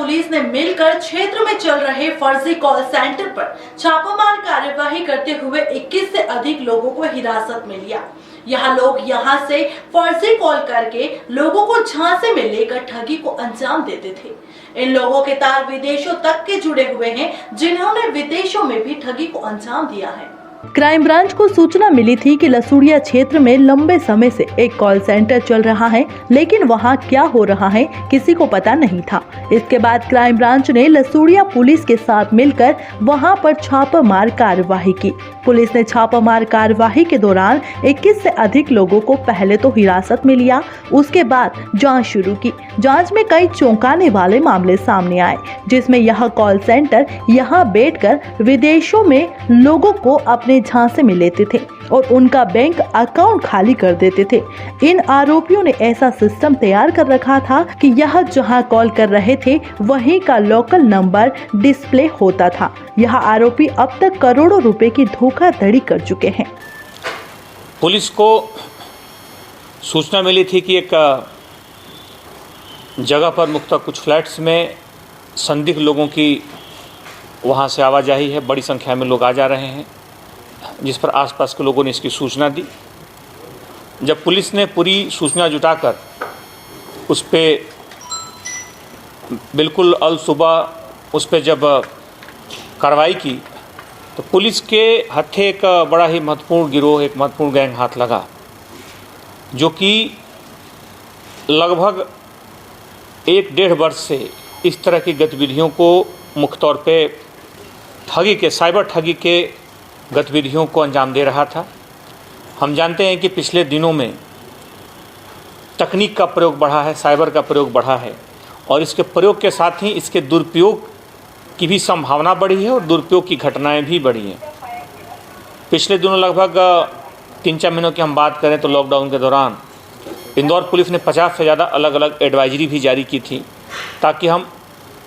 Police ने मिलकर क्षेत्र में चल रहे फर्जी कॉल सेंटर पर छापामार कार्यवाही करते हुए 21 से अधिक लोगों को हिरासत में लिया। यहाँ लोग यहां से फर्जी कॉल करके लोगों को झांसे में लेकर ठगी को अंजाम देते थे। इन लोगों के तार विदेशों तक के जुड़े हुए हैं, जिन्होंने विदेशों में भी ठगी को अंजाम दिया है। क्राइम ब्रांच को सूचना मिली थी कि लसूड़िया क्षेत्र में लंबे समय से एक कॉल सेंटर चल रहा है, लेकिन वहां क्या हो रहा है किसी को पता नहीं था। इसके बाद क्राइम ब्रांच ने लसूड़िया पुलिस के साथ मिलकर वहां पर छापामार कार्यवाही की। पुलिस ने छापामार कार्यवाही के दौरान 21 से अधिक लोगों को पहले तो हिरासत में लिया, उसके बाद जांच शुरू की। जांच में कई चौंकाने वाले मामले सामने आए, जिसमें यह कॉल सेंटर यहां बैठकर विदेशों में लोगों को अपने झांसे में लेते थे और उनका बैंक अकाउंट खाली कर देते थे। इन आरोपियों ने ऐसा सिस्टम तैयार कर रखा था कि यह जहां कॉल कर रहे थे वहीं का लोकल नंबर डिस्प्ले होता था। यह आरोपी अब तक करोड़ों रुपए की धोखाधड़ी कर चुके हैं। पुलिस को सूचना मिली थी कि एक जगह पर मुख्तलिफ कुछ फ्लैट्स में संदिग्ध लोगों की वहां से आवाजाही है, बड़ी संख्या में लोग आ जा रहे हैं, जिस पर आसपास के लोगों ने इसकी सूचना दी। जब पुलिस ने पूरी सूचना जुटाकर उस पर बिल्कुल अल सुबह उस पर जब कार्रवाई की, तो पुलिस के हत्थे एक बड़ा ही महत्वपूर्ण गिरोह, एक महत्वपूर्ण गैंग हाथ लगा, जो कि लगभग 1-1.5 वर्ष से इस तरह की गतिविधियों को मुख्य तौर पे ठगी के, साइबर ठगी के गतिविधियों को अंजाम दे रहा था। हम जानते हैं कि पिछले दिनों में तकनीक का प्रयोग बढ़ा है, साइबर का प्रयोग बढ़ा है, और इसके प्रयोग के साथ ही इसके दुरुपयोग की भी संभावना बढ़ी है और दुरुपयोग की घटनाएं भी बढ़ी हैं। पिछले दिनों लगभग 3-4 महीनों की हम बात करें तो लॉकडाउन के दौरान इंदौर पुलिस ने 50 से ज़्यादा अलग अलग एडवाइजरी भी जारी की थी, ताकि हम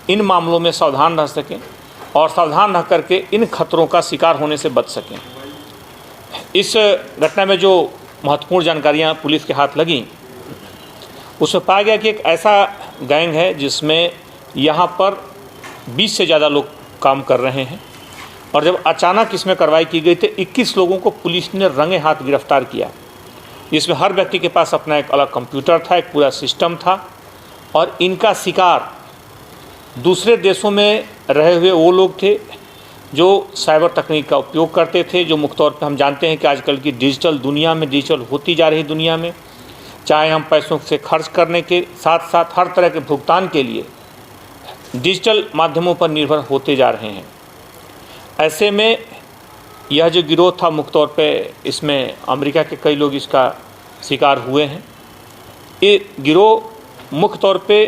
इन मामलों में सावधान रह सकें और सावधान रह करके इन खतरों का शिकार होने से बच सकें। इस घटना में जो महत्वपूर्ण जानकारियां पुलिस के हाथ लगीं, उसमें पाया गया कि एक ऐसा गैंग है जिसमें यहाँ पर 20 से ज़्यादा लोग काम कर रहे हैं, और जब अचानक इसमें कार्रवाई की गई तो 21 लोगों को पुलिस ने रंगे हाथ गिरफ्तार किया, जिसमें हर व्यक्ति के पास अपना एक अलग कंप्यूटर था, एक पूरा सिस्टम था, और इनका शिकार दूसरे देशों में रहे हुए वो लोग थे जो साइबर तकनीक का उपयोग करते थे, जो मुख्य तौर पर हम जानते हैं कि आजकल की डिजिटल दुनिया में, डिजिटल होती जा रही दुनिया में, चाहे हम पैसों से खर्च करने के साथ साथ हर तरह के भुगतान के लिए डिजिटल माध्यमों पर निर्भर होते जा रहे हैं। ऐसे में यह जो गिरोह था, मुख्य तौर पे इसमें अमेरिका के कई लोग इसका शिकार हुए हैं। ये गिरोह मुख्य तौर पे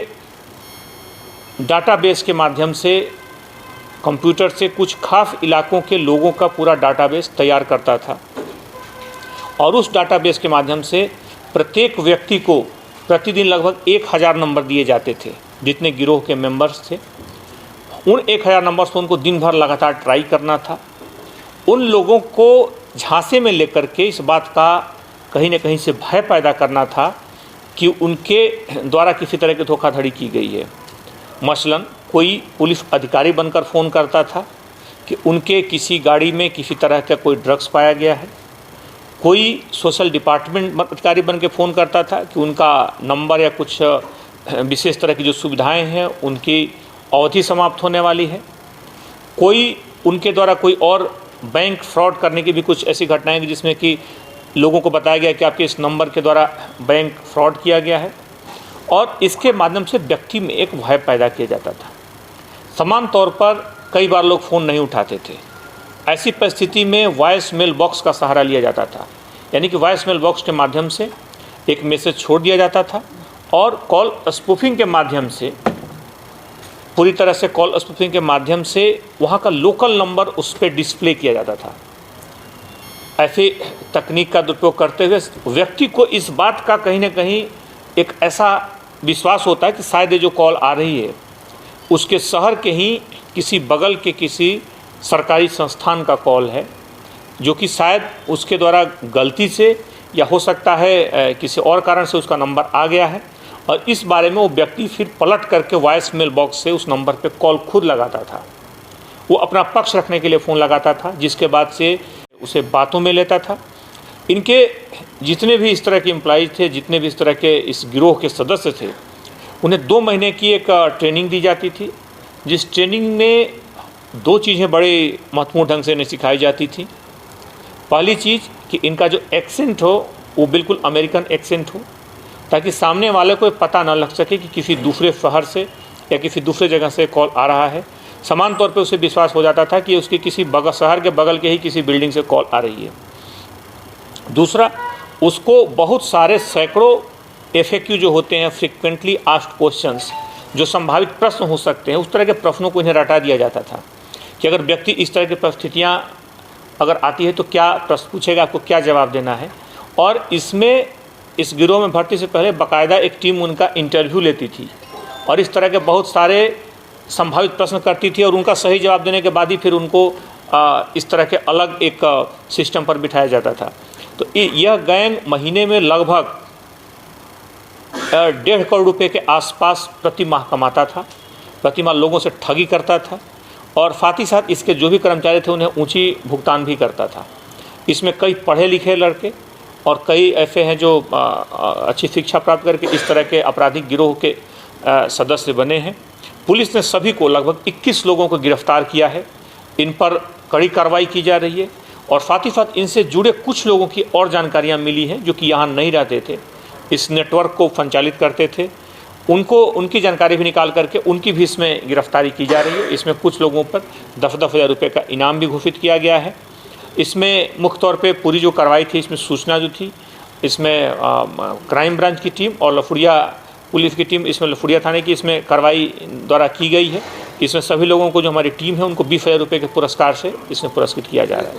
डाटाबेस के माध्यम से कंप्यूटर से कुछ खास इलाकों के लोगों का पूरा डाटाबेस तैयार करता था, और उस डाटाबेस के माध्यम से प्रत्येक व्यक्ति को प्रतिदिन लगभग 1000 नंबर दिए जाते थे। जितने गिरोह के मेंबर्स थे, उन 1000 नंबर्स को उनको दिन भर लगातार ट्राई करना था। उन लोगों को झांसे में लेकर के इस बात का कहीं न कहीं से भय पैदा करना था कि उनके द्वारा किसी तरह की धोखाधड़ी की गई है। मसलन कोई पुलिस अधिकारी बनकर फ़ोन करता था कि उनके किसी गाड़ी में किसी तरह का कोई ड्रग्स पाया गया है। कोई सोशल डिपार्टमेंट अधिकारी बन के फ़ोन करता था कि उनका नंबर या कुछ विशेष तरह की जो सुविधाएं हैं उनकी अवधि समाप्त होने वाली है। कोई उनके द्वारा कोई और बैंक फ्रॉड करने की भी कुछ ऐसी घटनाएं जिसमें कि लोगों को बताया गया कि आपके इस नंबर के द्वारा बैंक फ्रॉड किया गया है, और इसके माध्यम से व्यक्ति में एक भय पैदा किया जाता था। समान तौर पर कई बार लोग फ़ोन नहीं उठाते थे। ऐसी परिस्थिति में वॉइस मेल बॉक्स का सहारा लिया जाता था, यानी कि वॉइस मेल बॉक्स के माध्यम से एक मैसेज छोड़ दिया जाता था, और कॉल स्पूफिंग के माध्यम से, पूरी तरह से कॉल स्पूफिंग के माध्यम से वहाँ का लोकल नंबर उस पर डिस्प्ले किया जाता था। ऐसे तकनीक का दुरुपयोग करते हुए व्यक्ति को इस बात का कहीं ना कहीं एक ऐसा विश्वास होता है कि शायद ये जो कॉल आ रही है उसके शहर के ही किसी बगल के किसी सरकारी संस्थान का कॉल है, जो कि शायद उसके द्वारा गलती से या हो सकता है किसी और कारण से उसका नंबर आ गया है, और इस बारे में वो व्यक्ति फिर पलट करके वॉइस मेल बॉक्स से उस नंबर पे कॉल खुद लगाता था। वो अपना पक्ष रखने के लिए फ़ोन लगाता था, जिसके बाद से उसे बातों में लेता था। इनके जितने भी इस तरह के एम्प्लॉइज थे, जितने भी इस तरह के इस गिरोह के सदस्य थे, उन्हें 2 महीने की एक ट्रेनिंग दी जाती थी, जिस ट्रेनिंग में 2 चीज़ें बड़े महत्वपूर्ण ढंग से इन्हें सिखाई जाती थी। पहली चीज़ कि इनका जो एक्सेंट हो वो बिल्कुल अमेरिकन एक्सेंट हो, ताकि सामने वाले को पता न लग सके कि किसी दूसरे शहर से या किसी दूसरे जगह से कॉल आ रहा है। समान तौर पे उसे विश्वास हो जाता था कि उसकी किसी शहर के बगल के ही किसी बिल्डिंग से कॉल आ रही है। दूसरा, उसको बहुत सारे सैकड़ों FAQ जो होते हैं, फ्रिक्वेंटली आस्क्ड क्वेश्चंस, जो संभावित प्रश्न हो सकते हैं, उस तरह के प्रश्नों को इन्हें रटा दिया जाता था कि अगर व्यक्ति इस तरह की परिस्थितियाँ अगर आती है तो क्या प्रश्न पूछेगा, आपको क्या जवाब देना है। और इसमें इस गिरोह में भर्ती से पहले बाकायदा एक टीम उनका इंटरव्यू लेती थी और इस तरह के बहुत सारे संभावित प्रश्न करती थी और उनका सही जवाब देने के बाद ही फिर उनको इस तरह के अलग एक सिस्टम पर बिठाया जाता था। तो यह गैंग महीने में लगभग 1.5 करोड़ रुपए के आसपास प्रति माह कमाता था, प्रति माह लोगों से ठगी करता था और साथ ही साथ इसके जो भी कर्मचारी थे उन्हें ऊंची भुगतान भी करता था। इसमें कई पढ़े लिखे लड़के और कई ऐसे हैं जो अच्छी शिक्षा प्राप्त करके इस तरह के आपराधिक गिरोह के सदस्य बने हैं। पुलिस ने सभी को, लगभग 21 लोगों को गिरफ्तार किया है। इन पर कड़ी कार्रवाई की जा रही है और साथ ही साथ इनसे जुड़े कुछ लोगों की और जानकारियां मिली हैं जो कि यहाँ नहीं रहते थे, इस नेटवर्क को संचालित करते थे। उनकी जानकारी भी निकाल करके उनकी भी इसमें गिरफ्तारी की जा रही है। इसमें कुछ लोगों पर 10-10 हज़ार रुपये का इनाम भी घोषित किया गया है। इसमें मुख्य तौर पे पूरी जो कार्रवाई थी, इसमें सूचना जो थी, इसमें क्राइम ब्रांच की टीम और लफुड़िया पुलिस की टीम, इसमें लफुड़िया थाने की इसमें कार्रवाई द्वारा की गई है। इसमें सभी लोगों को, जो हमारी टीम है, उनको 20,000 रुपये के पुरस्कार से इसमें पुरस्कृत किया जा रहा है।